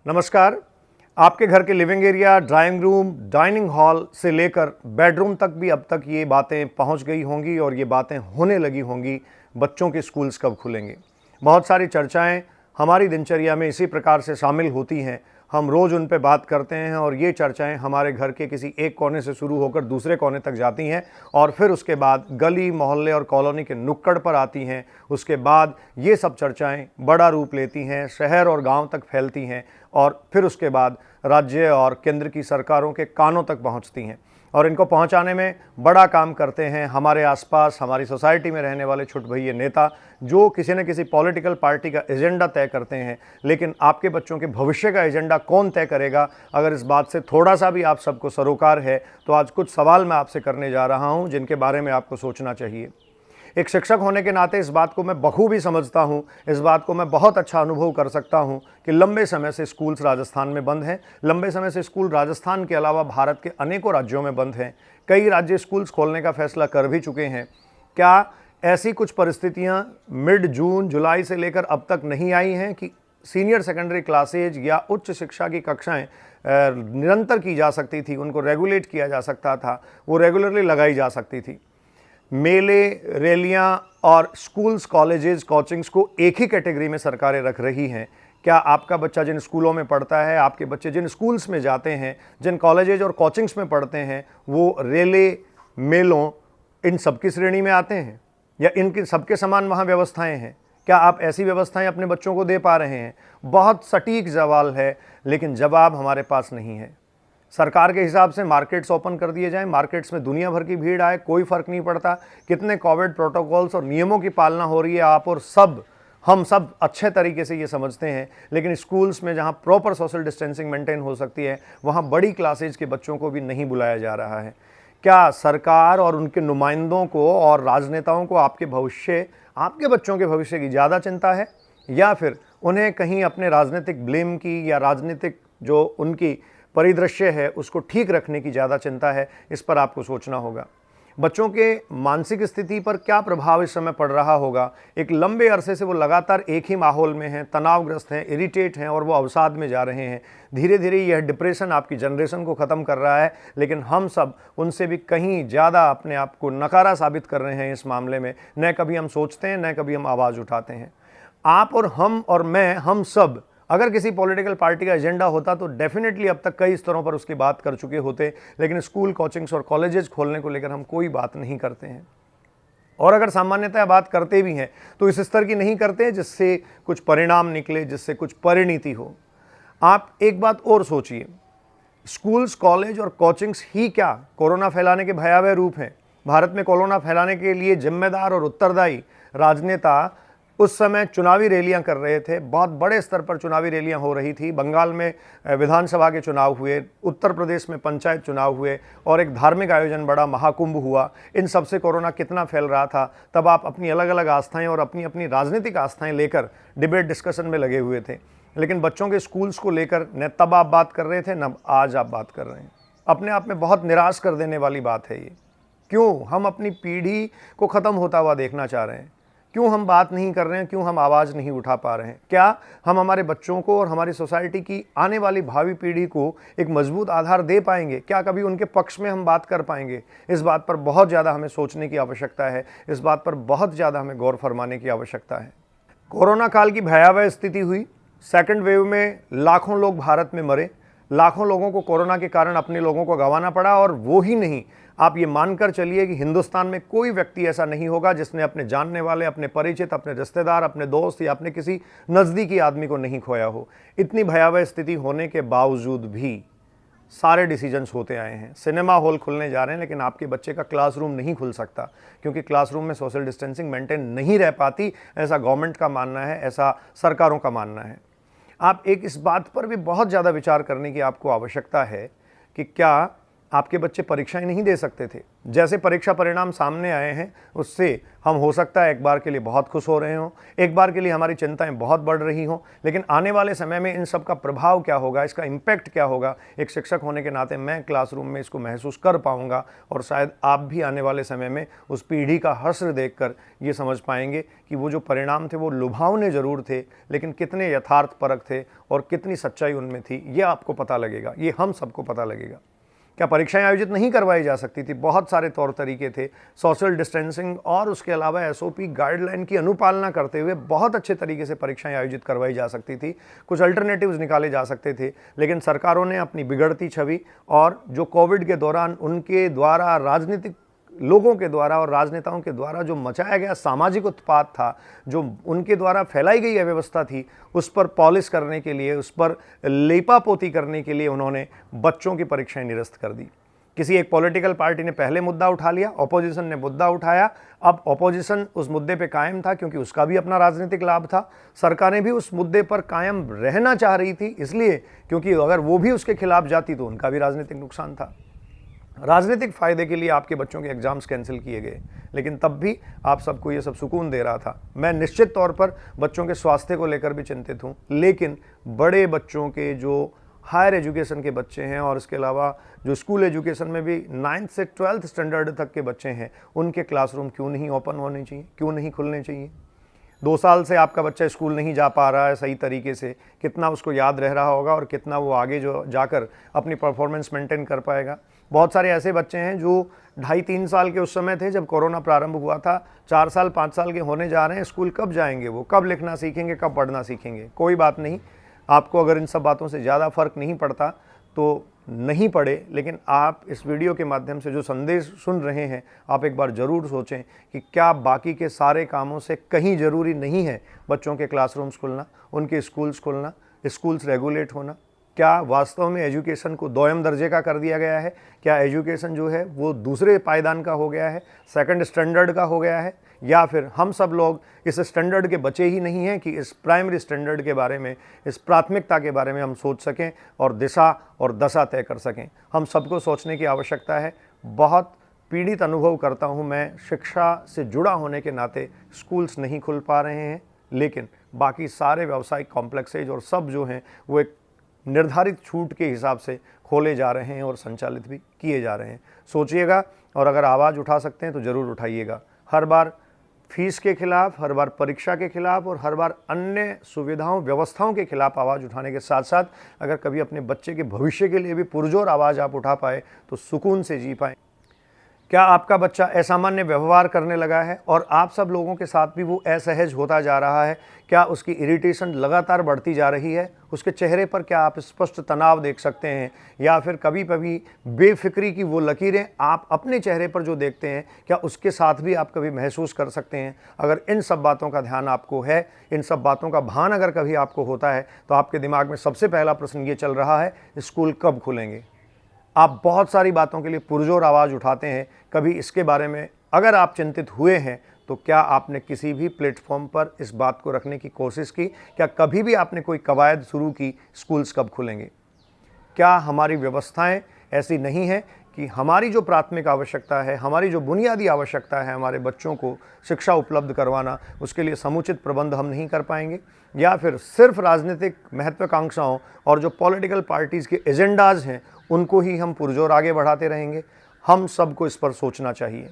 नमस्कार। आपके घर के living area, drawing room, dining hall से लेकर बेडरूम तक भी अब तक ये बातें पहुंच गई होंगी और ये बातें होने लगी होंगी, बच्चों के स्कूल्स कब खुलेंगे। बहुत सारी चर्चाएं हमारी दिनचर्या में इसी प्रकार से शामिल होती हैं। हम रोज़ उन पे बात करते हैं और ये चर्चाएं हमारे घर के किसी एक कोने से शुरू होकर दूसरे कोने तक जाती हैं और फिर उसके बाद गली, मोहल्ले और कॉलोनी के नुक्कड़ पर आती हैं। उसके बाद ये सब चर्चाएं बड़ा रूप लेती हैं, शहर और गांव तक फैलती हैं और फिर उसके बाद राज्य और केंद्र की सरकारों के कानों तक पहुंचती हैं और इनको पहुंचाने में बड़ा काम करते हैं हमारे आसपास, हमारी सोसाइटी में रहने वाले छुट भइये नेता, जो किसी न किसी पॉलिटिकल पार्टी का एजेंडा तय करते हैं। लेकिन आपके बच्चों के भविष्य का एजेंडा कौन तय करेगा? अगर इस बात से थोड़ा सा भी आप सबको सरोकार है तो आज कुछ सवाल मैं आपसे करने जा रहा हूं जिनके बारे में आपको सोचना चाहिए। एक शिक्षक होने के नाते इस बात को मैं बखूबी समझता हूँ, इस बात को मैं बहुत अच्छा अनुभव कर सकता हूँ कि लंबे समय से स्कूल्स राजस्थान में बंद हैं। लंबे समय से स्कूल राजस्थान के अलावा भारत के अनेकों राज्यों में बंद हैं। कई राज्य स्कूल्स खोलने का फैसला कर भी चुके हैं। क्या ऐसी कुछ परिस्थितियाँ मिड जून जुलाई से लेकर अब तक नहीं आई हैं कि सीनियर सेकेंडरी क्लासेज या उच्च शिक्षा की कक्षाएँ निरंतर की जा सकती थी, उनको रेगुलेट किया जा सकता था, वो रेगुलरली लगाई जा सकती थी? मेले, रैलियां और स्कूल्स, कॉलेजेस, कोचिंग्स को एक ही कैटेगरी में सरकारें रख रही हैं। क्या आपका बच्चा जिन स्कूलों में पढ़ता है, आपके बच्चे जिन स्कूल्स में जाते हैं, जिन कॉलेजेस और कोचिंग्स में पढ़ते हैं, वो रेले, मेलों, इन सब की श्रेणी में आते हैं या इनकी सबके समान वहाँ व्यवस्थाएं हैं? क्या आप ऐसी व्यवस्थाएं अपने बच्चों को दे पा रहे हैं? बहुत सटीक सवाल है, लेकिन जवाब हमारे पास नहीं है। सरकार के हिसाब से मार्केट्स ओपन कर दिए जाएं, मार्केट्स में दुनिया भर की भीड़ आए, कोई फ़र्क नहीं पड़ता कितने कोविड प्रोटोकॉल्स और नियमों की पालना हो रही है। आप और हम सब अच्छे तरीके से ये समझते हैं, लेकिन स्कूल्स में जहाँ प्रॉपर सोशल डिस्टेंसिंग मेंटेन हो सकती है, वहाँ बड़ी क्लासेज के बच्चों को भी नहीं बुलाया जा रहा है। क्या सरकार और उनके नुमाइंदों को और राजनेताओं को आपके बच्चों के भविष्य की ज़्यादा चिंता है, या फिर उन्हें कहीं अपने राजनीतिक ब्लेम की या राजनीतिक जो उनकी परिदृश्य है उसको ठीक रखने की ज़्यादा चिंता है? इस पर आपको सोचना होगा। बच्चों के मानसिक स्थिति पर क्या प्रभाव इस समय पड़ रहा होगा? एक लंबे अरसे से वो लगातार एक ही माहौल में हैं, तनावग्रस्त हैं, इरिटेट हैं और वो अवसाद में जा रहे हैं। धीरे धीरे यह डिप्रेशन आपकी जनरेशन को ख़त्म कर रहा है, लेकिन हम सब उनसे भी कहीं ज़्यादा अपने आप को नकारा साबित कर रहे हैं इस मामले में। न कभी हम सोचते हैं, न कभी हम आवाज़ उठाते हैं। आप और हम और मैं, हम सब अगर किसी पॉलिटिकल पार्टी का एजेंडा होता तो डेफिनेटली अब तक कई स्तरों पर उसकी बात कर चुके होते, लेकिन स्कूल, कोचिंग्स और कॉलेजेस खोलने को लेकर हम कोई बात नहीं करते हैं। और अगर सामान्यतः बात करते भी हैं तो इस स्तर की नहीं करते जिससे कुछ परिणाम निकले, जिससे कुछ परिणति हो। आप एक बात और सोचिए, स्कूल्स, कॉलेज और कोचिंग्स ही क्या कोरोना फैलाने के भयावह रूप हैं? भारत में कोरोना फैलाने के लिए जिम्मेदार और उत्तरदायी राजनेता उस समय चुनावी रैलियां कर रहे थे, बहुत बड़े स्तर पर चुनावी रैलियां हो रही थी। बंगाल में विधानसभा के चुनाव हुए, उत्तर प्रदेश में पंचायत चुनाव हुए और एक धार्मिक आयोजन, बड़ा महाकुंभ हुआ। इन सब से कोरोना कितना फैल रहा था। तब आप अपनी अलग अलग आस्थाएं और अपनी अपनी राजनीतिक आस्थाएं लेकर डिबेट डिस्कशन में लगे हुए थे, लेकिन बच्चों के स्कूल्स को लेकर न तब आप बात कर रहे थे, न आज आप बात कर रहे हैं। अपने आप में बहुत निराश कर देने वाली बात है ये। क्यों हम अपनी पीढ़ी को ख़त्म होता हुआ देखना चाह रहे हैं? क्यों हम बात नहीं कर रहे हैं? क्यों हम आवाज़ नहीं उठा पा रहे हैं? क्या हम हमारे बच्चों को और हमारी सोसाइटी की आने वाली भावी पीढ़ी को एक मजबूत आधार दे पाएंगे? क्या कभी उनके पक्ष में हम बात कर पाएंगे? इस बात पर बहुत ज़्यादा हमें सोचने की आवश्यकता है, इस बात पर बहुत ज़्यादा हमें गौर फरमाने की आवश्यकता है। कोरोना काल की भयावह स्थिति हुई, सेकेंड वेव में लाखों लोग भारत में मरे, लाखों लोगों को कोरोना के कारण अपने लोगों को गंवाना पड़ा। और वो ही नहीं, आप ये मानकर चलिए कि हिंदुस्तान में कोई व्यक्ति ऐसा नहीं होगा जिसने अपने जानने वाले, अपने परिचित, अपने रिश्तेदार, अपने दोस्त या अपने किसी नज़दीकी आदमी को नहीं खोया हो। इतनी भयावह स्थिति होने के बावजूद भी सारे डिसीजंस होते आए हैं। सिनेमा हॉल खुलने जा रहे हैं, लेकिन आपके बच्चे का क्लासरूम नहीं खुल सकता क्योंकि क्लासरूम में सोशल डिस्टेंसिंग मेंटेन नहीं रह पाती, ऐसा गवर्नमेंट का मानना है, ऐसा सरकारों का मानना है। आप एक इस बात पर भी बहुत ज़्यादा विचार करने की आपको आवश्यकता है कि क्या आपके बच्चे परीक्षाएं नहीं दे सकते थे। जैसे परीक्षा परिणाम सामने आए हैं, उससे हम हो सकता है एक बार के लिए बहुत खुश हो रहे हों, एक बार के लिए हमारी चिंताएं बहुत बढ़ रही हों, लेकिन आने वाले समय में इन सब का प्रभाव क्या होगा, इसका इम्पैक्ट क्या होगा, एक शिक्षक होने के नाते मैं क्लासरूम में इसको महसूस कर पाऊंगा। और शायद आप भी आने वाले समय में उस पीढ़ी का हश्र देखकर ये समझ पाएंगे कि वो जो परिणाम थे वो लुभावने ज़रूर थे, लेकिन कितने यथार्थपरक थे और कितनी सच्चाई उनमें थी, ये आपको पता लगेगा, ये हम सबको पता लगेगा। क्या परीक्षाएं आयोजित नहीं करवाई जा सकती थी? बहुत सारे तौर तरीके थे। सोशल डिस्टेंसिंग और उसके अलावा एसओपी गाइडलाइन की अनुपालना करते हुए बहुत अच्छे तरीके से परीक्षाएं आयोजित करवाई जा सकती थी। कुछ अल्टरनेटिव्स निकाले जा सकते थे, लेकिन सरकारों ने अपनी बिगड़ती छवि और जो कोविड के दौरान उनके द्वारा राजनीतिक लोगों के द्वारा और राजनेताओं के द्वारा जो मचाया गया सामाजिक उत्पात था, जो उनके द्वारा फैलाई गई अव्यवस्था थी, उस पर पॉलिश करने के लिए, उस पर लेपापोती करने के लिए उन्होंने बच्चों की परीक्षाएं निरस्त कर दी। किसी एक पॉलिटिकल पार्टी ने पहले मुद्दा उठा लिया, ऑपोजिशन ने मुद्दा उठाया। अब ऑपोजिशन उस मुद्दे पे कायम था क्योंकि उसका भी अपना राजनीतिक लाभ था। सरकारें भी उस मुद्दे पर कायम रहना चाह रही थी, इसलिए क्योंकि अगर वो भी उसके खिलाफ जाती तो उनका भी राजनीतिक नुकसान था। राजनीतिक फ़ायदे के लिए आपके बच्चों के एग्ज़ाम्स कैंसिल किए गए, लेकिन तब भी आप सबको ये सब सुकून दे रहा था। मैं निश्चित तौर पर बच्चों के स्वास्थ्य को लेकर भी चिंतित हूँ, लेकिन बड़े बच्चों के जो हायर एजुकेशन के बच्चे हैं और इसके अलावा जो स्कूल एजुकेशन में भी 9th से 12th स्टैंडर्ड तक के बच्चे हैं, उनके क्लासरूम क्यों नहीं ओपन होने चाहिए, क्यों नहीं खुलने चाहिए? 2 साल से आपका बच्चा स्कूल नहीं जा पा रहा है सही तरीके से, कितना उसको याद रह रहा होगा और कितना वो आगे जो जाकर अपनी परफॉर्मेंस मेंटेन कर पाएगा। बहुत सारे ऐसे बच्चे हैं जो 2.5-3 साल के उस समय थे जब कोरोना प्रारंभ हुआ था, 4 साल 5 साल के होने जा रहे हैं, स्कूल कब जाएंगे, वो कब लिखना सीखेंगे, कब पढ़ना सीखेंगे? कोई बात नहीं, आपको अगर इन सब बातों से ज़्यादा फर्क नहीं पड़ता तो नहीं पड़े, लेकिन आप इस वीडियो के माध्यम से जो संदेश सुन रहे हैं, आप एक बार ज़रूर सोचें कि क्या बाकी के सारे कामों से कहीं ज़रूरी नहीं है बच्चों के क्लासरूम्स खुलना, उनके स्कूल्स खुलना, स्कूल्स रेगुलेट होना? क्या वास्तव में एजुकेशन को दोयम दर्जे का कर दिया गया है? क्या एजुकेशन जो है वो दूसरे पायदान का हो गया है, सेकंड स्टैंडर्ड का हो गया है? या फिर हम सब लोग इस स्टैंडर्ड के बचे ही नहीं हैं कि इस प्राइमरी स्टैंडर्ड के बारे में, इस प्राथमिकता के बारे में हम सोच सकें और दिशा और दशा तय कर सकें? हम सबको सोचने की आवश्यकता है। बहुत पीड़ित अनुभव करता हूँ मैं, शिक्षा से जुड़ा होने के नाते स्कूल्स नहीं खुल पा रहे हैं, लेकिन बाकी सारे व्यावसायिक कॉम्प्लेक्सेज और सब जो हैं वो एक निर्धारित छूट के हिसाब से खोले जा रहे हैं और संचालित भी किए जा रहे हैं। सोचिएगा और अगर आवाज़ उठा सकते हैं तो ज़रूर उठाइएगा। हर बार फीस के खिलाफ, हर बार परीक्षा के खिलाफ और हर बार अन्य सुविधाओं व्यवस्थाओं के खिलाफ आवाज़ उठाने के साथ साथ अगर कभी अपने बच्चे के भविष्य के लिए भी पुरजोर आवाज़ आप उठा पाए तो सुकून से जी पाएँ। क्या आपका बच्चा असामान्य व्यवहार करने लगा है और आप सब लोगों के साथ भी वो असहज होता जा रहा है? क्या उसकी इरिटेशन लगातार बढ़ती जा रही है? उसके चेहरे पर क्या आप स्पष्ट तनाव देख सकते हैं या फिर कभी कभी बेफिक्री की वो लकीरें आप अपने चेहरे पर जो देखते हैं, क्या उसके साथ भी आप कभी महसूस कर सकते हैं? अगर इन सब बातों का ध्यान आपको है, इन सब बातों का भान अगर कभी आपको होता है, तो आपके दिमाग में सबसे पहला प्रश्न ये चल रहा है, स्कूल कब खुलेंगे? आप बहुत सारी बातों के लिए पुरजोर आवाज़ उठाते हैं। कभी इसके बारे में अगर आप चिंतित हुए हैं तो क्या आपने किसी भी प्लेटफॉर्म पर इस बात को रखने की कोशिश की? क्या कभी भी आपने कोई कवायद शुरू की, स्कूल्स कब खुलेंगे? क्या हमारी व्यवस्थाएं ऐसी नहीं हैं कि हमारी जो प्राथमिक आवश्यकता है, हमारी जो बुनियादी आवश्यकता है, हमारे बच्चों को शिक्षा उपलब्ध करवाना, उसके लिए समुचित प्रबंध हम नहीं कर पाएंगे? या फिर सिर्फ राजनीतिक महत्वाकांक्षाओं और जो पॉलिटिकल पार्टीज़ के एजेंडाज हैं उनको ही हम पुरजोर आगे बढ़ाते रहेंगे? हम सबको इस पर सोचना चाहिए।